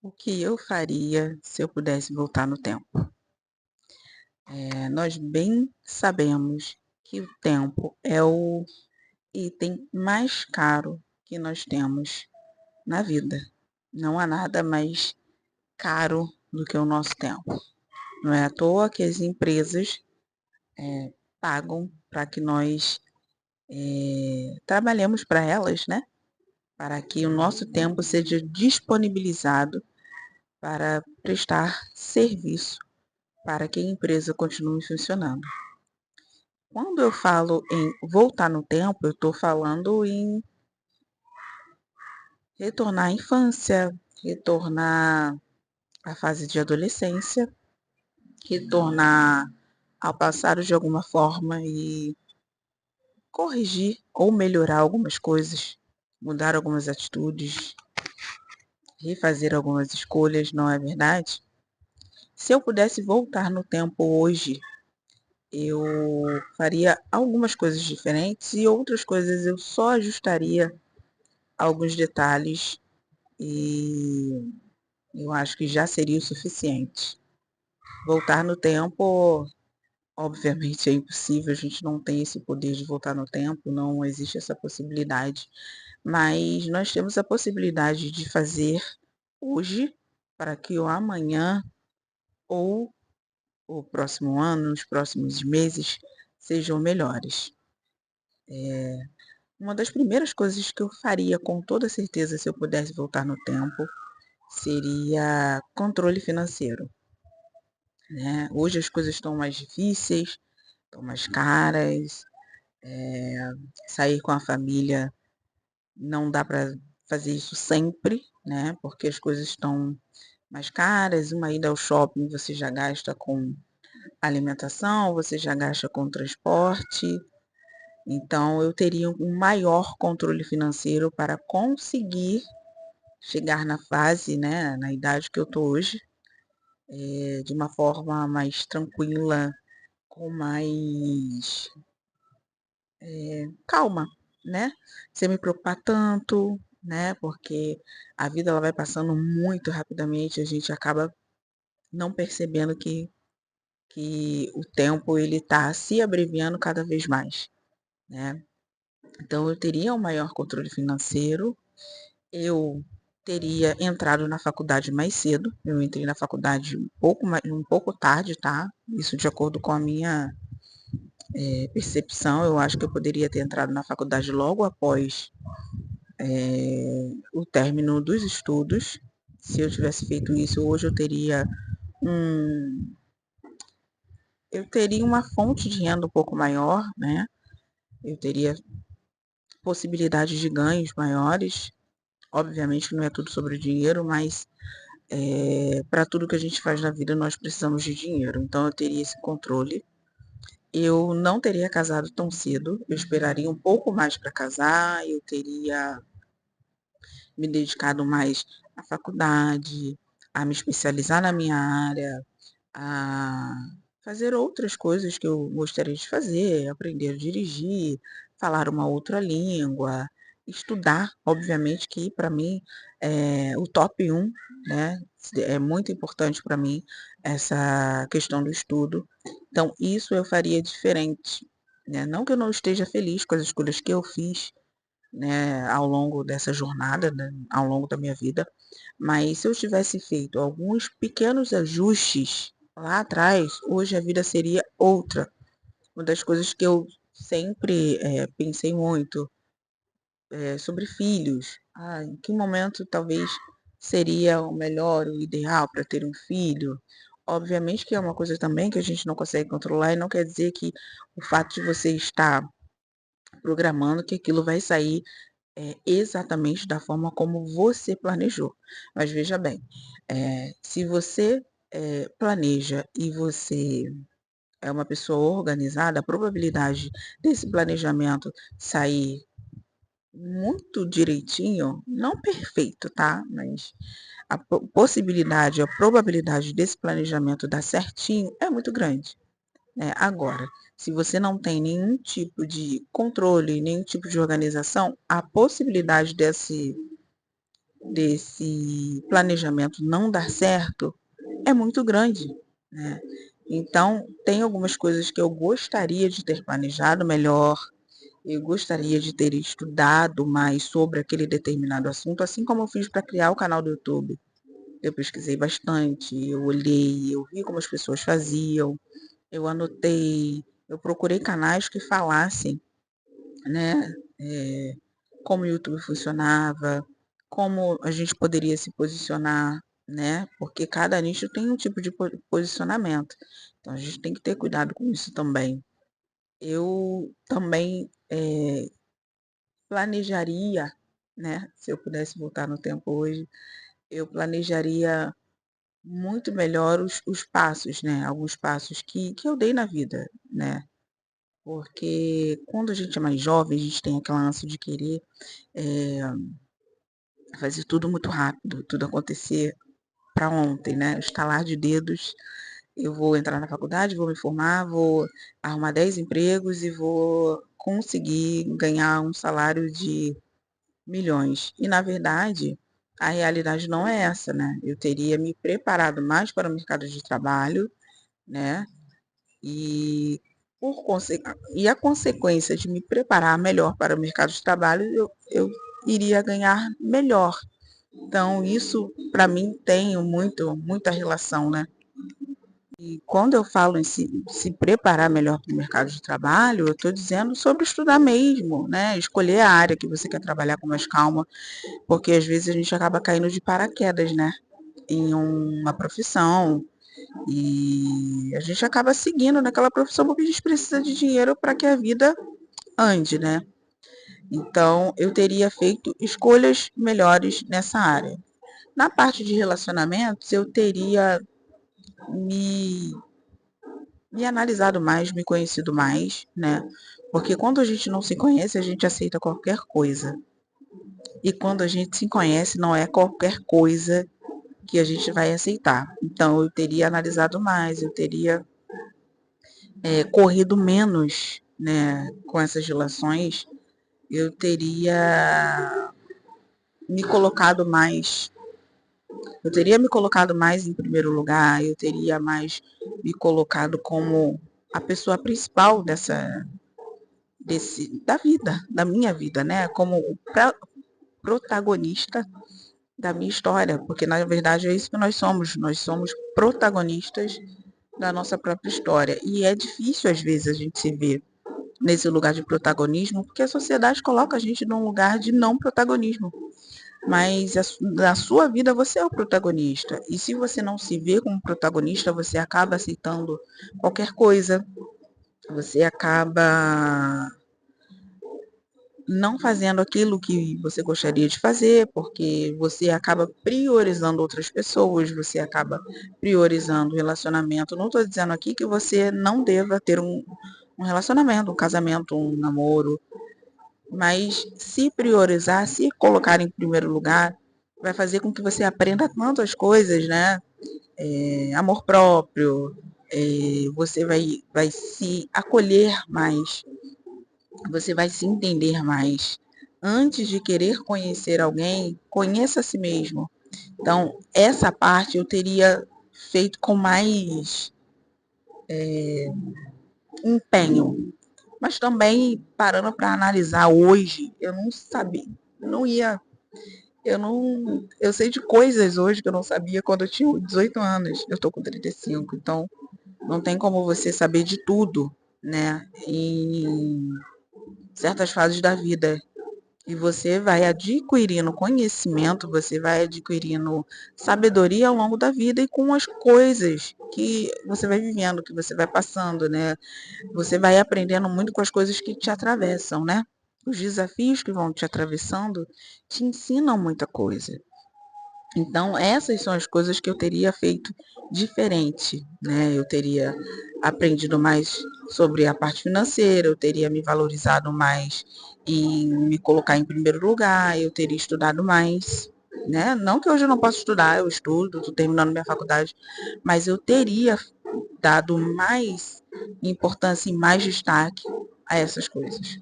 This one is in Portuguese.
O que eu faria se eu pudesse voltar no tempo? Nós bem sabemos que o tempo é o item mais caro que nós temos na vida. Não há nada mais caro do que o nosso tempo. Não é à toa que as empresas pagam para que nós trabalhemos para elas, né? Para que o nosso tempo seja disponibilizado para prestar serviço para que a empresa continue funcionando. Quando eu falo em voltar no tempo, eu estou falando em retornar à infância, retornar à fase de adolescência, retornar ao passado de alguma forma e corrigir ou melhorar algumas coisas, mudar algumas atitudes, refazer algumas escolhas, não é verdade? Se eu pudesse voltar no tempo hoje, eu faria algumas coisas diferentes e outras coisas eu só ajustaria alguns detalhes e eu acho que já seria o suficiente. Voltar no tempo, obviamente é impossível, a gente não tem esse poder de voltar no tempo, não existe essa possibilidade, mas nós temos a possibilidade de fazer hoje para que o amanhã ou o próximo ano, os próximos meses sejam melhores. Uma das primeiras coisas que eu faria com toda certeza se eu pudesse voltar no tempo seria controle financeiro, né. Hoje as coisas estão mais difíceis, estão mais caras, sair com a família não dá para fazer isso sempre, né, porque as coisas estão mais caras, uma ida ao shopping você já gasta com alimentação, você já gasta com transporte, então eu teria um maior controle financeiro para conseguir chegar na fase, né, na idade que eu estou hoje, de uma forma mais tranquila, com mais calma, né, sem me preocupar tanto, né, porque a vida ela vai passando muito rapidamente, a gente acaba não percebendo que o tempo ele está se abreviando cada vez mais, né. Então eu teria um maior controle financeiro, eu teria entrado na faculdade mais cedo, eu entrei na faculdade um pouco tarde, tá, isso de acordo com a minha percepção, eu acho que eu poderia ter entrado na faculdade logo após, o término dos estudos. Se eu tivesse feito isso, hoje um eu teria uma fonte de renda um pouco maior, né, eu teria possibilidades de ganhos maiores. Obviamente que não é tudo sobre o dinheiro, mas, pra tudo que a gente faz na vida nós precisamos de dinheiro, então eu teria esse controle. Eu não teria casado tão cedo, eu esperaria um pouco mais para casar, eu teria me dedicado mais à faculdade, a me especializar na minha área, a fazer outras coisas que eu gostaria de fazer, aprender a dirigir, falar uma outra língua, estudar, obviamente que para mim é o top um, né, é muito importante para mim essa questão do estudo. Então isso eu faria diferente, né, não que eu não esteja feliz com as escolhas que eu fiz, né, ao longo dessa jornada, né, ao longo da minha vida, mas se eu tivesse feito alguns pequenos ajustes lá atrás, hoje a vida seria outra. Uma das coisas que eu sempre, pensei muito, sobre filhos. Ah, em que momento talvez seria o melhor, o ideal para ter um filho? Obviamente que é uma coisa também que a gente não consegue controlar e não quer dizer que o fato de você estar programando que aquilo vai sair exatamente da forma como você planejou. Mas veja bem, se você, planeja e você é uma pessoa organizada, a probabilidade desse planejamento sair muito direitinho, não perfeito, tá, mas a possibilidade, a probabilidade desse planejamento dar certinho é muito grande, né. Agora, se você não tem nenhum tipo de controle, nenhum tipo de organização, a possibilidade desse desse planejamento não dar certo é muito grande, né? Então, tem algumas coisas que eu gostaria de ter planejado melhor, eu gostaria de ter estudado mais sobre aquele determinado assunto, assim como eu fiz para criar o canal do YouTube. Eu pesquisei bastante, eu olhei, eu vi como as pessoas faziam, eu anotei, eu procurei canais que falassem, né, como o YouTube funcionava, como a gente poderia se posicionar, né? Porque cada nicho tem um tipo de posicionamento. Então a gente tem que ter cuidado com isso também. Eu também planejaria, né? Se eu pudesse voltar no tempo hoje, eu planejaria muito melhor os passos, né? Alguns passos que eu dei na vida, né? Porque quando a gente é mais jovem, a gente tem aquela ânsia de querer eh, fazer tudo muito rápido, tudo acontecer para ontem, né? Estalar de dedos, eu vou entrar na faculdade, vou me formar, vou arrumar 10 empregos e vou conseguir ganhar um salário de milhões. E na verdade, a realidade não é essa, né? Eu teria me preparado mais para o mercado de trabalho, né? E e a consequência de me preparar melhor para o mercado de trabalho, eu iria ganhar melhor. Então, isso para mim tem muita relação, né? E quando eu falo em se preparar melhor para o mercado de trabalho, eu estou dizendo sobre estudar mesmo, né? Escolher a área que você quer trabalhar com mais calma, porque às vezes a gente acaba caindo de paraquedas, né? Em uma profissão, e a gente acaba seguindo naquela profissão porque a gente precisa de dinheiro para que a vida ande, né? Então, eu teria feito escolhas melhores nessa área. Na parte de relacionamentos, eu teria me, me analisado mais, me conhecido mais, né? Porque quando a gente não se conhece, a gente aceita qualquer coisa. E quando a gente se conhece, não é qualquer coisa que a gente vai aceitar. Então, eu teria analisado mais, eu teria corrido menos, né, com essas relações, eu teria me colocado mais, eu teria me colocado mais em primeiro lugar, eu teria mais me colocado como a pessoa principal da vida, da minha vida, né, como o protagonista da minha história, porque na verdade é isso que nós somos protagonistas da nossa própria história. E é difícil às vezes a gente se ver nesse lugar de protagonismo, porque a sociedade coloca a gente num lugar de não protagonismo. Mas na sua vida você é o protagonista. E se você não se vê como protagonista, você acaba aceitando qualquer coisa, você acaba não fazendo aquilo que você gostaria de fazer, porque você acaba priorizando outras pessoas, você acaba priorizando o relacionamento. Não estou dizendo aqui que você não deva ter um relacionamento, um casamento, um namoro, mas se priorizar, se colocar em primeiro lugar, vai fazer com que você aprenda tantas coisas, né? Amor próprio, você vai se acolher mais, você vai se entender mais. Antes de querer conhecer alguém, conheça a si mesmo. Então, essa parte eu teria feito com mais empenho. Mas também, parando para analisar hoje, eu não sabia, não ia, eu não, eu sei de coisas hoje que eu não sabia quando eu tinha 18 anos. Eu estou com 35, então não tem como você saber de tudo, né? Em certas fases da vida. E você vai adquirindo conhecimento, você vai adquirindo sabedoria ao longo da vida e com as coisas que você vai vivendo, que você vai passando, né? Você vai aprendendo muito com as coisas que te atravessam, né? Os desafios que vão te atravessando te ensinam muita coisa. Então, essas são as coisas que eu teria feito diferente, né? Eu teria aprendido mais sobre a parte financeira, eu teria me valorizado mais e me colocar em primeiro lugar, eu teria estudado mais, né? Não que hoje eu não possa estudar, eu estudo, estou terminando minha faculdade, mas eu teria dado mais importância e mais destaque a essas coisas.